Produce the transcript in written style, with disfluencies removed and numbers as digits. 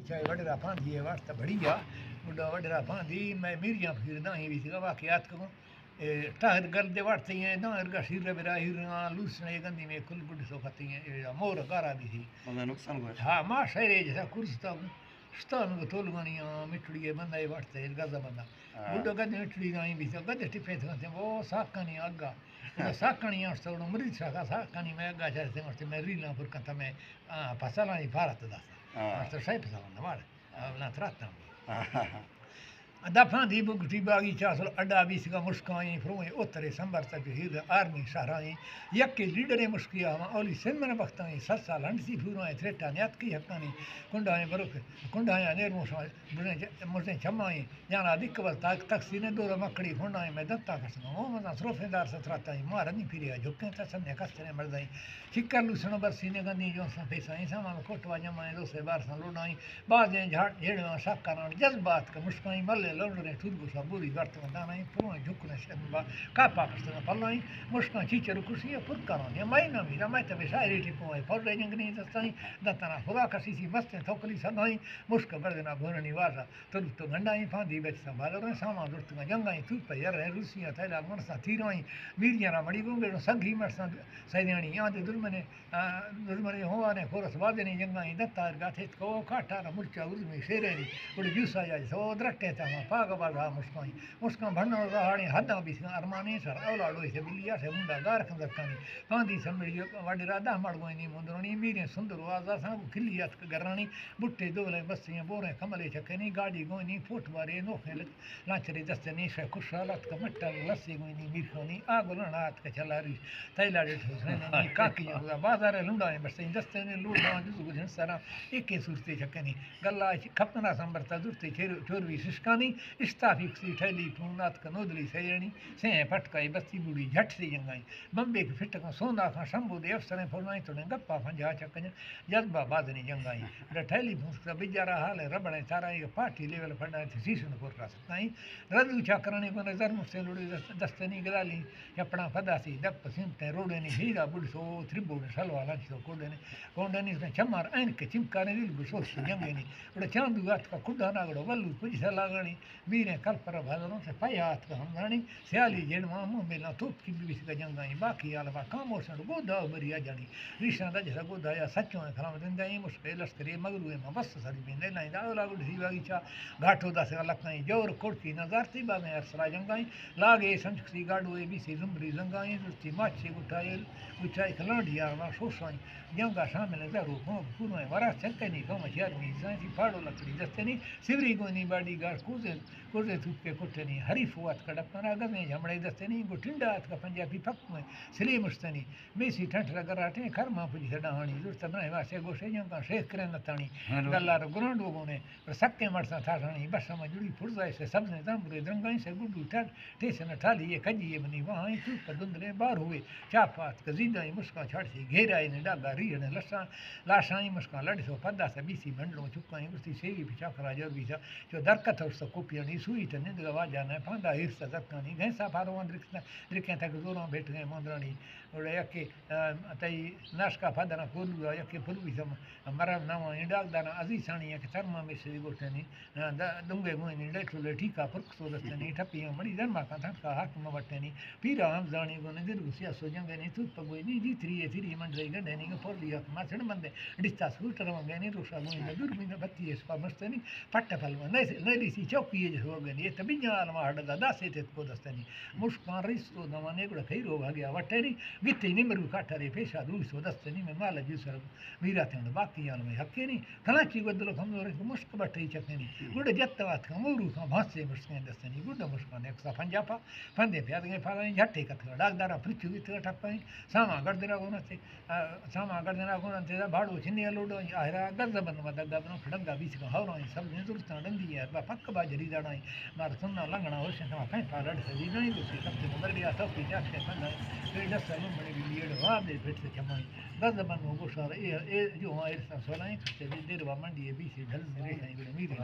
चाहे वडेरा फांदी है वास्ता बढ़िया बुढ़ा वडेरा फांदी मैं मिर्जा फिर दाही भी सीगा वाकयात को टाहर गल दे वाटते हैं ना इरगा शिर बेरा हिरना लूसने गंदी में कुल गुड सो खाती हैं मोर गारा भी थी मतलब नुकसान हुआ। हाँ मां शहरे जैसा कुर्स्ता स्तान को तोल गनिया मिठड़ी है बंदा ये वाटते हैं गजा बंदा बुढ़ा गद मिठड़ी दाही भी तो गद टिपे थे वो साकनी आगा उड़ा साकनी आस्ता उड़ा मरीज साका साकनी में आगा जैसे मस्ते मैं रीला पर कंता में फसला ही भारत दा तो सही फसला ना वाड़ ना त्राता दफा दी बुगटी बागी चासल अड्डा भी सिका मुस्काई फ्रोए उतरे संबर तक हिर आर्मी सहाराई यक्के लीडरे मुस्किया ओली सिमन बख्ताई ससा लंडसी फुराए थ्रेटा न्यात की हकानी कुंडाए बरुक कुंडाया नेर मुसा मुझे छमाई जाना दिक्कत तक तक्सीने दो मकड़ी खुंडाए में दत्ता कसना ओ मना सरोफेदार सत्राताई मारनी फिरिया झुके त सने कसने मरदाई चिक्कर लुसण बरसीने गंदी जो सा पैसा सामान कोटवा जमाए दो से बार सा लोडाई बाजे झाट झेड़वा साकना जज्बात का मुस्काई मले लौंडरे ठुरगु सा बुरी वर्त में दाना पुरो झुकने से कापा कसना पल्लाई मुस्कान चीचर कुर्सी पुरकाना ने महीना भी मैं तबे शायरी टिपो है फर रेंग नहीं दस्ताई दतना खुदा कसी सी मस्त थोकली सदाई मुस्क बरदना भोरनी वाजा तो गंडाई फांदी बेच संभाल रे सामा दुर्त में जंगाई तू पे यार रूसिया थैला मनसा तीरोई वीरजना मड़ी गोंगे संगी मरसा सैदानी याद दुर्मने होवा ने खोरस वादनी जंगाई दत्तार गाथे को काटा मुर्चा उर्मी शेरेनी उड़ी जूसा जा सो द्रटे ता पाग बागा मुस्काई मुस्कान भन्न रहाणी हदा भी अरमाने सर औलाडो से बिलिया से मुंडा गार खंदकानी फांदी संभड़ी वाडी राधा मड़गोनी मुंदरणी मीरे सुंदर आजा सा खिलियात गरानी बुट्टे दोले बसियां बोरे कमले चकनी गाड़ी गोनी फुट मारे नोखे लाचरी दस्तनी से खुशालत का मट्टा लस्सी गोनी मीरखोनी आगुलनात के चलारी तैलाडे ठोसने काकी बाजार लुंडा बस दस्तने लूडा जुजु गुजन सारा एके सुरते चकनी गल्ला खपना संबरता दुरते चोरवी सिस्कानी इस्ताफिक सी ठैली फूनात कनोदली सैरणी से पटकाई बस्ती बुड़ी झट से जंगाई बम्बे के फिट का सोना का शंभु दे अफसर फरमाई तो गप्पा फंजा चकन जज्बा बादनी जंगाई ठैली फूसका बिजारा हाल रबड़े ताराई पार्टी लेवल फंडा थी सीसन कोर का सताई रदू चाकरणी को नजर मुझसे लुड़ी दस्तनी गदाली अपना फदासी दप सिमते रोडनी हीरा बुड़सो त्रिबुड़ सलवा लंचो कोडने कोंडनी उसने चमार ऐन के चिमकाने दिल बुसो जंगेनी उड़े चांदू हाथ का खुदा नागड़ो वल्लू कुछ लागणी मीरे कल्पर भदरों से पयात का हमरानी सियाली जेड़वा मुंह मेला तोप की बीस का जंगाई बाकी आलवा कामो सड़ गोदा बरिया जानी ऋषा दज गोदा या सच्चो है खराम दिंदाई मुश्किल लश्करी मगरू में बस सरी में ने लाइन दाव लागू ढी बागीचा घाटो दस लकाई जोर कोड़की नजारती बा में अरसरा जंगाई लागे संस्कृति गाडो ए बीसी जुमरी जंगाई दुस्ती माछी उठाए उचाई खलांडिया वा सोसाई जंगा शामिल जरू को पूरे वरा चकनी को मचार में साई फाड़ो लकड़ी दस्तनी सिवरी गोनी बाडी गाड़ कुजे कुजे थुके कुटनी हरीफ वात कड़पना गमे झमड़े दस्तनी गुटिंडा का पंजाबी फक में सिले मुस्तनी मेसी ठठरा गराटे खरमा पुजी सडाणी दुर्त बनाए वासे गोशे जंगा शेख करे नताणी गल्लार ग्रांड गोने पर सक्के मरसा थाणी बस में जुड़ी फुरजाए से सबने दमरे दंगाई से गुडू ठट टेसन ठाली ये कजी ये बनी वहां तू दुंदरे बार हुए चापात का जिंदाई मुस्का छाड़सी घेराई ने डागा रीण लसा लाशाई मुस्का लड़सो पद्दा से बीसी मंडलो चुकाई उसकी सेवी पिछा करा जो बीसा जो दरकत उस कोपियानी सुई त निंद वाजा न पांदा हिरस दरकानी घैसा फारो द्रिके तक जोरा बैठ गए मंदरानी और यके तई नाशका फादना कोलू यके फुलवी सम मरम नवा इंडाक दाना अजीसानी यके शर्मा में से गोटनी दुंगे मोनी लेठुले ठीका फुरक सो दस्तनी ठपिया मड़ी धर्मा का थका हाथ में वटनी पीरा हम जानी गोने दिल गुसिया सो जंगनी तू पगोई नी जी थ्री मंडरे गडनी को फोर लिया मासण मंदे डिस्ता स्कूटर मंगनी रोशा गोनी दुर्मिन बत्ती स्पा मस्तनी पट्ट फलवा नैली सी चौकी जे हो गनी ये तबियाल मा हडदा दासे ते को दस्तनी मुस्कान रिस्तो दमाने गुड़ खैरो भाग्या वटनी गित्ती निमरु काठरे पेशा दूर सो दस्तनी में माल जूसर वीरा थे बाकी याल में हकेनी कलाची बदलो हमरे मुस्क बटई चकनी गुड़ जत्तवात कमरू का भासे मुस्कान दस्तनी गुड़ मुस्कान एक सा पंजापा फंदे प्याद गए फाले झट्टे कथला डागदारा पृथ्वी वित टप्पई सामा गडदरा गोनते भाड़ो छिन्नी लोडो आयरा गजबन मदगा बनो खडंगा बीच का हवरा सब ने दुरता डंदी है बा पक्क बाजरी दाणाई मार सुन्ना लंगना होश ता फै फालड़ सजी नहीं तो सबसे बरडिया तो की जाके फंदा फिर दस साल में लिए वा दे फिर से जमाई गजबन हो गोसार ए जो आयर सा सोलाई से देर वा मंडी बीच ढल मेरे नहीं मीरे